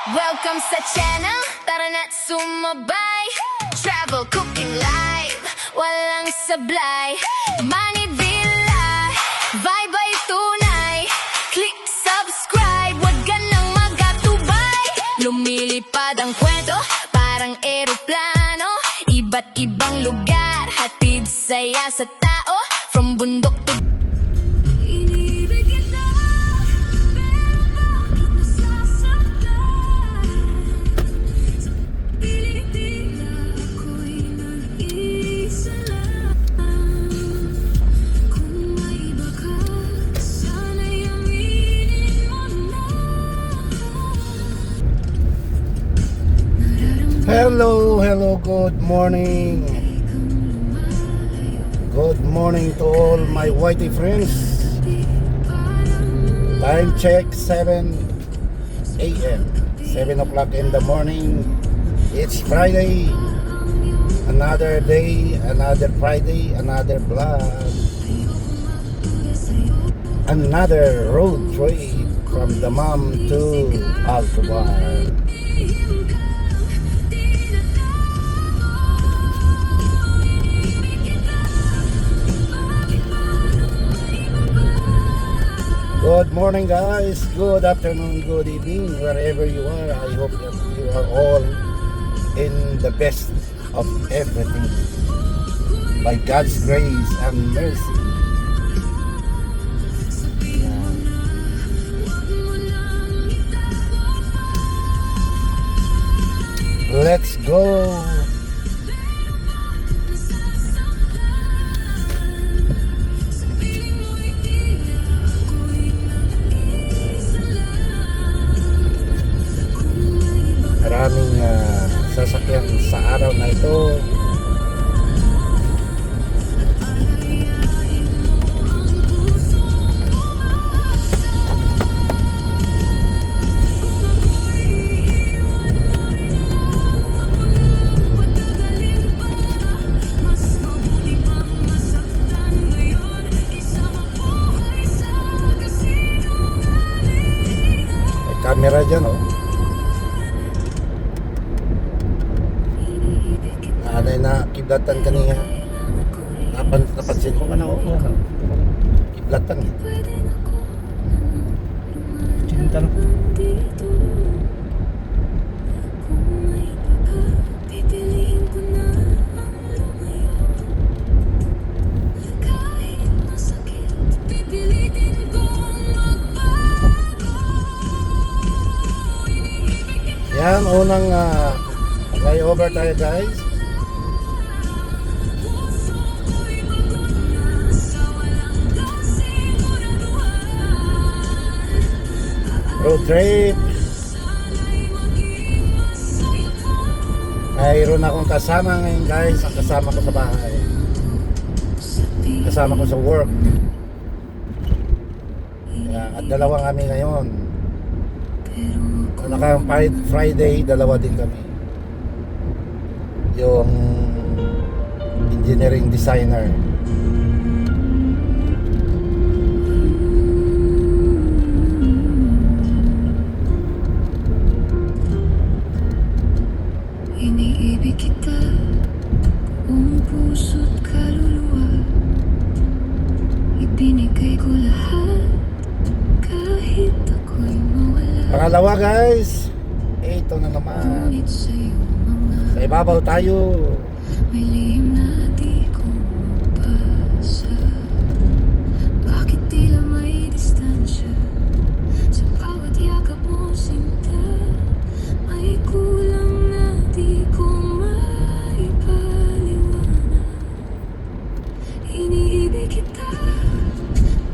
Welcome sa channel, tara na't sumabay. Travel, cooking, live, walang sablay. Money Villa, vibe ay tunay. Click subscribe, wag ka nang magatubay. Lumilipad ang kwento, parang eroplano. Iba't ibang lugar, hatid saya sa tao. From bundok to Hello, good morning. Good morning to all my whitey friends. Time check 7 a.m. 7 o'clock in the morning. It's Friday. Another day, another Friday, another vlog. Another road trip from the mom to Alcobar. Good morning guys, good afternoon, good evening, wherever you are. I hope that you are all in the best of everything by God's grace and mercy. Let's go. Maraming sasakyan sa araw na ito. May camera dyan, oh. Anay na kiblatan kaniya. Napansin ko ka na ako. Kiblatan eh. Cinta no. Yan, unang flyover tayo guys. Road trip. Mayroon akong kasama ngayon guys. Ang kasama ko sa bahay, kasama ko sa work. At dalawa kami ngayon. Naka Friday, dalawa din kami. Yung engineering designer. Iniibig kita, buong puso't kaluluwa. Ibinigay ko lahat, kahit ako'y mawala. Pangalawa guys, ito na naman. Ngunit sa'yo mga Sa ibabaw tayo. may lihim na di ko mabasa. Bakit tila may distansya sa bawat yakap mo, sinta? May kulang na di ko maipaliwanag. Iniibig kita,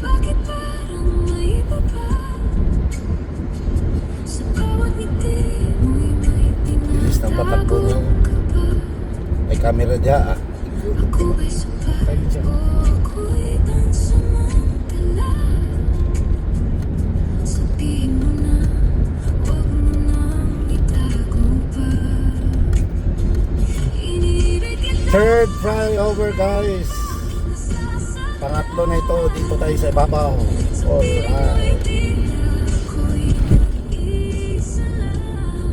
bakit parang may iba pa? Sa bawat ngiti mo'y may Bilis ng patakbo niyo. tinatawag ka ba? May camera dyan ah. Ako ay sapat o ako'y pansamantala. Sabihin mo na, huwag mo nang itago pa. Iniibig kita. Third flyover guys. Pangatlo na ito. Dito tayo sa ibabaw. Alright. Ako'y isa lang.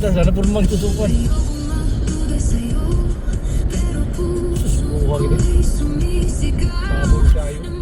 kita, sana pun magsusukan. Susukan gitu. Pabor tayo.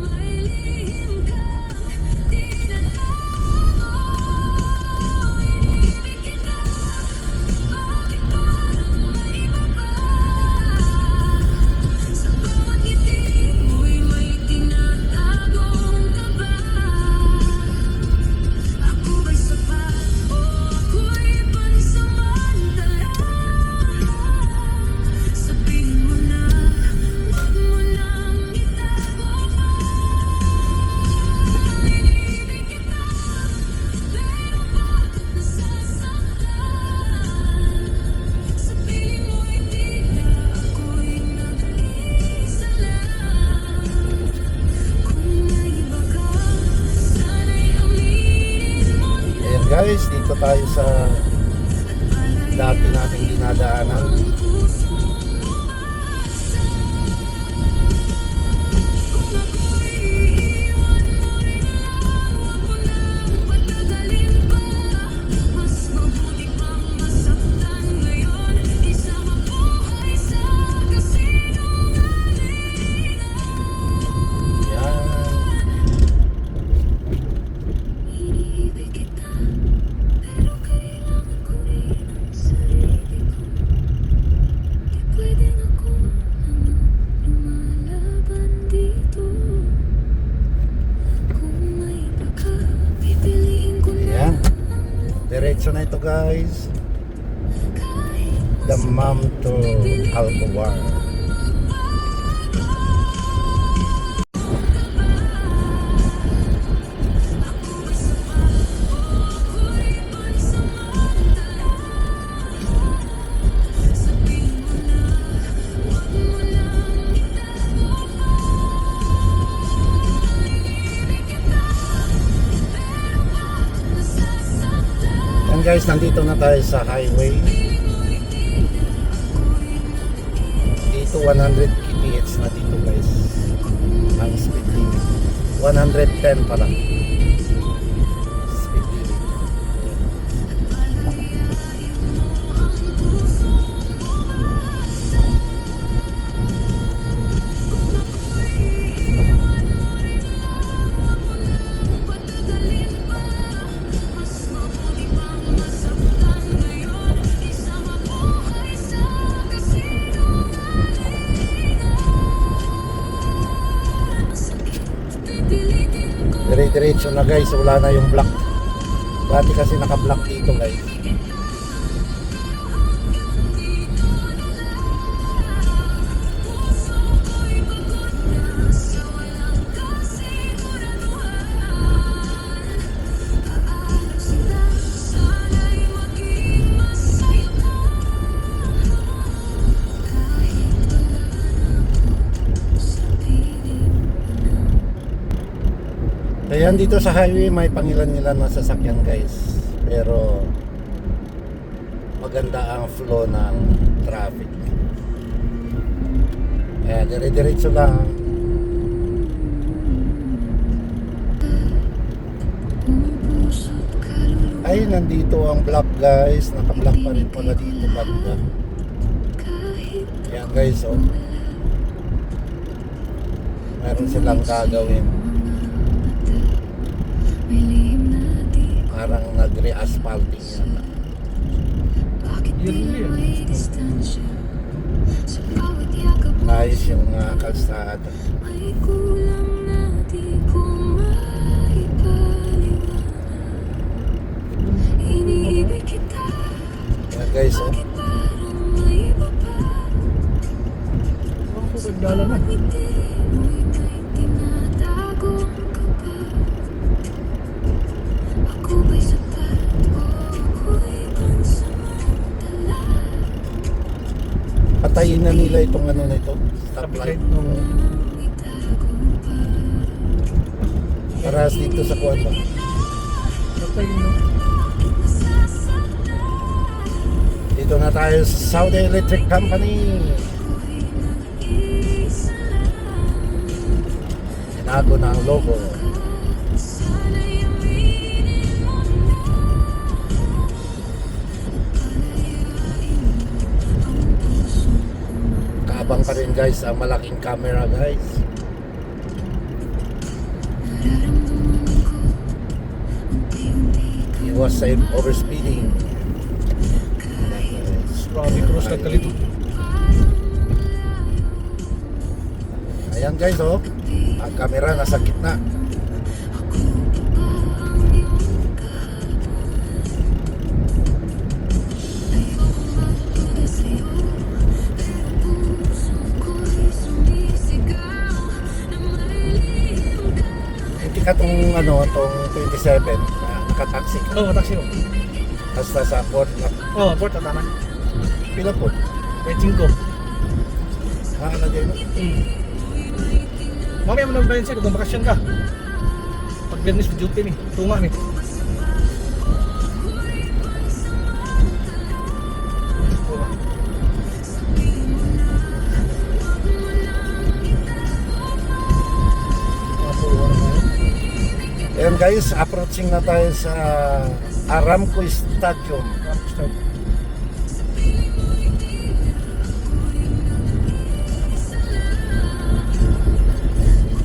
Ayan guys, dito tayo sa dati nating dinadaanan. Ayan. Diretso na ito guys. Damam to Alcobar. Yan guys, nandito na tayo sa highway. Dito 100 kph na dito guys. Ang speed limit. 110 pa lang. Speed limit. Dire-diretso na guys, wala na yung block. Dati kasi naka-block dito guys. Ayan, dito sa highway may pangilan-ilan na sasakyan guys, pero maganda ang flow ng traffic. Ayan, dire-diretso lang. Ay, nandito ang block guys. Naka-block pa rin pala dito banda. Ayan guys, oh. Meron silang gagawin. Parang nagre-asphalting yata. Ayos yung kalsada. Ayan guys, oh. Dalaman. Patayin na nila itong ano na ito, stoplight. Para dito sa kuwan ba? Patayin no. Dito na tayo sa Saudi Electric Company. Tinago na ang logo. pa rin guys ang malaking camera guys. He was overspeeding. Grabe, cross ka kalito. Ayan guys oh, ang camera nasa gitna. Hindi ka tong ano, tong 27 nakataksi ka. Oo, taxi ko. Hasta sa port na Oo, port at tanan. pila po. Kahit 5. Ano din? Mamaya mo na ba yun sir, kung bakasyon ka. Pag business duty ni, tunga ni. Ayan guys, approaching na tayo sa Aramco Stadium.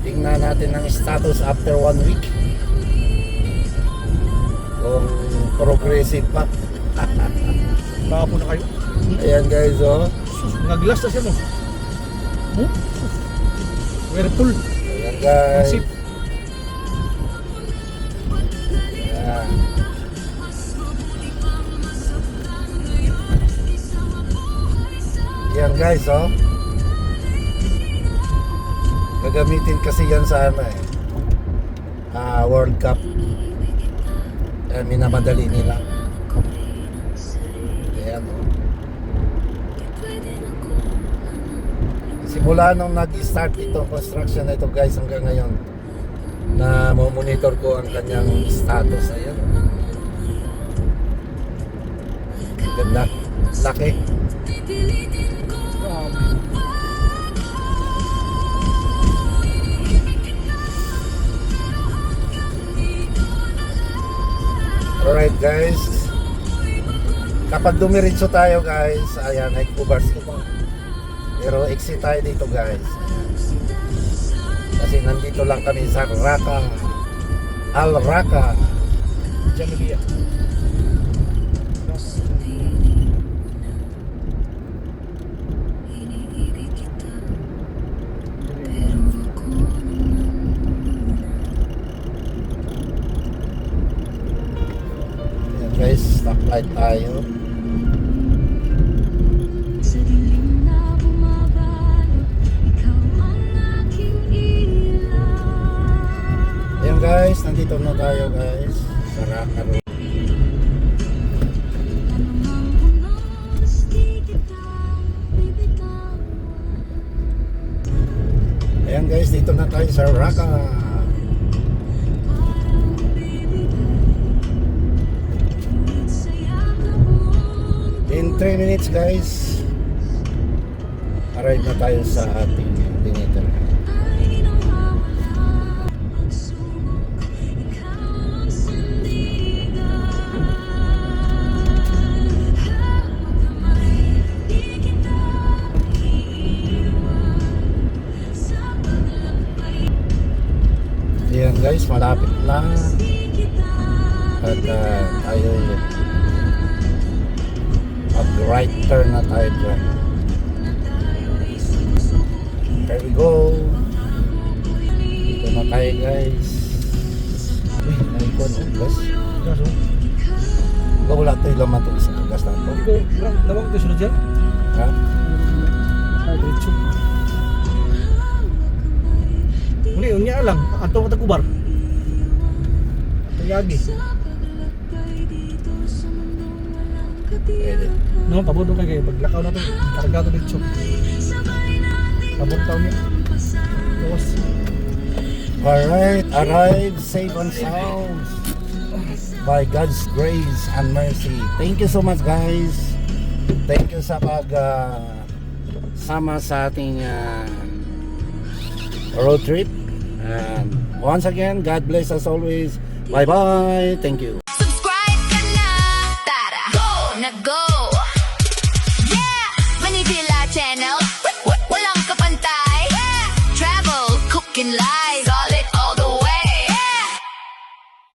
Tingnan natin ang status after 1 week. Kung progressive pa. Baka po na kayo. Ayan guys, oh. Nag-glass na siya mo. Whirlpool. Ayan guys. Sip. Ayan. Ayan guys, oh. Gagamitin kasi yan sa ano eh. World Cup. Ayan, minamadali nila. Ayan, oh. Simula nung nag-start ito, construction na ito guys hanggang ngayon na monitor ko ang kanyang status. Ayan. Ganda. Laki. Alright guys. Kapag dumiritso tayo guys, ayan, ay kubars ito. Pero exit tayo dito guys. Kasi nandito lang kami sa Raqqa. Al Raqqa. Jamaica. Ayan guys, stoplight tayo. Sa dilim na bumabalot, ikaw ang aking ilaw. Ayan guys, nandito na tayo guys sa Raqqa Road. Anumang punos, di kita bibitawan. Ayan guys, dito na tayo sa Raqqa. In 3 minutes guys, arrive na tayo sa ating dinner. Ay nawawala ang subok, ikaw ang sandigan. Hawak kamay, di kita iiwan. Sa paglakbay, Ayan guys, malapit na. di kita At tayo mag-right turn na tayo dyan. There we go. Dito na tayo guys. Uy, naikon ang gas. Kaso, Ikaw wala tayo laman ito sa gas na ito. hindi ko, nawag ko sunod yan. Ha? Ay, diretso. Muli, unya lang. Ato ka tagubar. Ato yagi. Pwede. No, pabudong kayo. Paglakaw na to, karga to diretso. Pabudong taon niya. Tapos, Alright, arrive safe and sound by God's grace and mercy. Thank you so much guys. Thank you sa pag sama sa ating road trip. And once again, God bless us always. Bye bye. Thank you. Subscribe ka na. Tara, go na go.